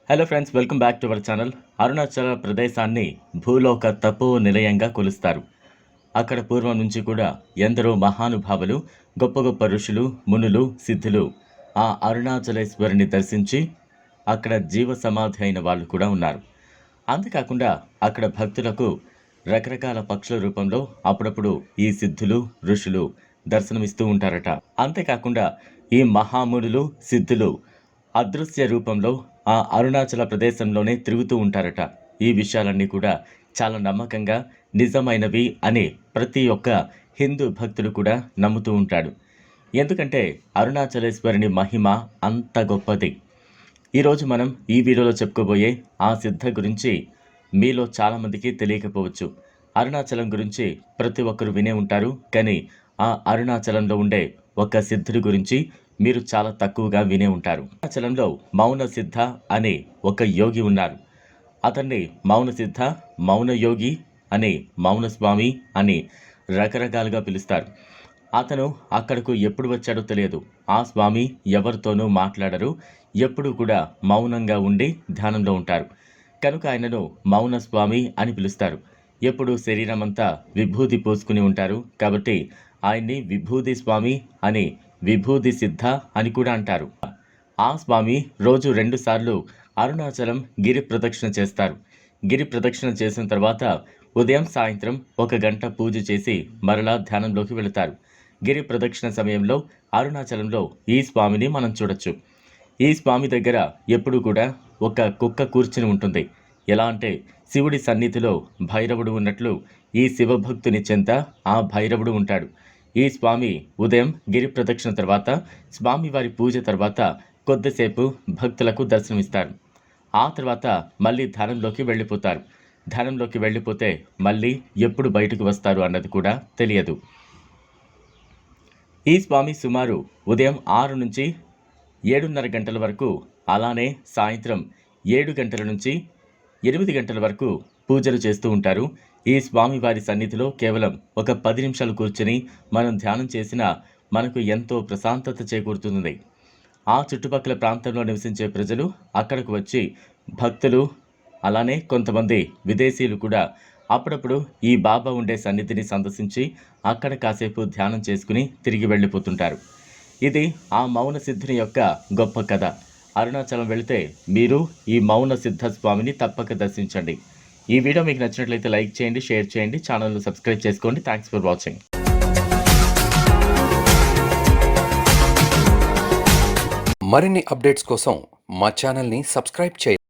Hello friends, welcome back to our channel. Arunachala ప్రదేశాన్ని భూలోక తపో నిలయంగా కొలుస్తారు. అక్కడ పూర్వం నుంచి కూడా ఎందరో మహానుభావులు, గొప్ప గొప్ప ఋషులు, మునులు, సిద్ధులు ఆ అరుణాచలేశ్వరిని దర్శించి అక్కడ జీవ సమాధి అయిన వాళ్ళు కూడా ఉన్నారు. అంతేకాకుండా అక్కడ భక్తులకు రకరకాల పక్షుల రూపంలో అప్పుడప్పుడు ఈ సిద్ధులు, ఋషులు దర్శనమిస్తూ ఉంటారట. అంతేకాకుండా ఈ మహామునులు, సిద్ధులు అదృశ్య రూపంలో ఆ అరుణాచల ప్రదేశంలోనే తిరుగుతూ ఉంటారట. ఈ విషయాలన్నీ కూడా చాలా నమ్మకంగా నిజమైనవి అని ప్రతి ఒక్క హిందూ భక్తుడు కూడా నమ్ముతూ ఉంటాడు. ఎందుకంటే అరుణాచలేశ్వరిని మహిమ అంత గొప్పది. ఈరోజు మనం ఈ వీడియోలో చెప్పుకోబోయే ఆ సిద్ధ గురించి మీలో చాలామందికి తెలియకపోవచ్చు. అరుణాచలం గురించి ప్రతి ఒక్కరు వినే ఉంటారు, కానీ ఆ అరుణాచలంలో ఉండే ఒక సిద్ధుడి గురించి మీరు చాలా తక్కువగా వినే ఉంటారు. అరుణాచలంలో మౌన సిద్ధ అనే ఒక యోగి ఉన్నారు. అతన్ని మౌన సిద్ధ, మౌన యోగి అని, మౌన స్వామి అని రకరకాలుగా పిలుస్తారు. అతను అక్కడకు ఎప్పుడు వచ్చాడో తెలియదు. ఆ స్వామి ఎవరితోనూ మాట్లాడరు, ఎప్పుడు కూడా మౌనంగా ఉండి ధ్యానంలో ఉంటారు. కనుక ఆయనను మౌన స్వామి అని పిలుస్తారు. ఎప్పుడు శరీరం అంతా విభూది పూసుకుని ఉంటారు కాబట్టి ఆయన్ని విభూది స్వామి అని, విభూది సిద్ధ అని కూడా అంటారు. ఆ స్వామి రోజు 2 సార్లు అరుణాచలం గిరి ప్రదక్షిణ చేస్తారు. గిరి ప్రదక్షిణ చేసిన తర్వాత ఉదయం సాయంత్రం 1 గంట పూజ చేసి మరలా ధ్యానంలోకి వెళతారు. గిరి ప్రదక్షిణ సమయంలో అరుణాచలంలో ఈ స్వామిని మనం చూడొచ్చు. ఈ స్వామి దగ్గర ఎప్పుడు కూడా ఒక కుక్క కూర్చుని ఉంటుంది. ఎలా అంటే శివుడి సన్నిధిలో భైరవుడు ఉన్నట్లు ఈ శివభక్తుని చెంత ఆ భైరవుడు ఉంటాడు. ఈ స్వామి ఉదయం గిరి ప్రదక్షిణ తర్వాత, స్వామివారి పూజ తర్వాత కొద్దిసేపు భక్తులకు దర్శనమిస్తారు. ఆ తర్వాత మళ్ళీ ధ్యానంలోకి వెళ్ళిపోతారు. ధ్యానంలోకి వెళ్ళిపోతే మళ్ళీ ఎప్పుడు బయటకు వస్తారు అన్నది కూడా తెలియదు. ఈ స్వామి సుమారు ఉదయం 6 నుంచి 7:30 గంటల వరకు, అలానే సాయంత్రం 7 గంటల నుంచి 8 గంటల వరకు పూజలు చేస్తూ ఉంటారు. ఈ స్వామివారి సన్నిధిలో కేవలం ఒక 10 నిమిషాలు కూర్చొని మనం ధ్యానం చేసినా మనకు ఎంతో ప్రశాంతత చేకూరుతుంది. ఆ చుట్టుపక్కల ప్రాంతంలో నివసించే ప్రజలు అక్కడకు వచ్చి, భక్తులు అలానే కొంతమంది విదేశీయులు కూడా అప్పుడప్పుడు ఈ బాబా ఉండే సన్నిధిని సందర్శించి అక్కడ కాసేపు ధ్యానం చేసుకుని తిరిగి వెళ్ళిపోతుంటారు. ఇది ఆ మౌన సిద్ధుని యొక్క గొప్ప కథ. అరుణాచలం వెళితే మీరు ఈ మౌన సిద్ధ స్వామిని తప్పక దర్శించండి. ఈ వీడియో మీకు నచ్చినట్లయితే లైక్ చేయండి, షేర్ చేయండి, ఛానల్ను సబ్స్క్రైబ్ చేసుకోండి. Thanks for watching. మరిన్ని అప్డేట్స్ కోసం మా ఛానల్ని సబ్స్క్రైబ్ చేయండి.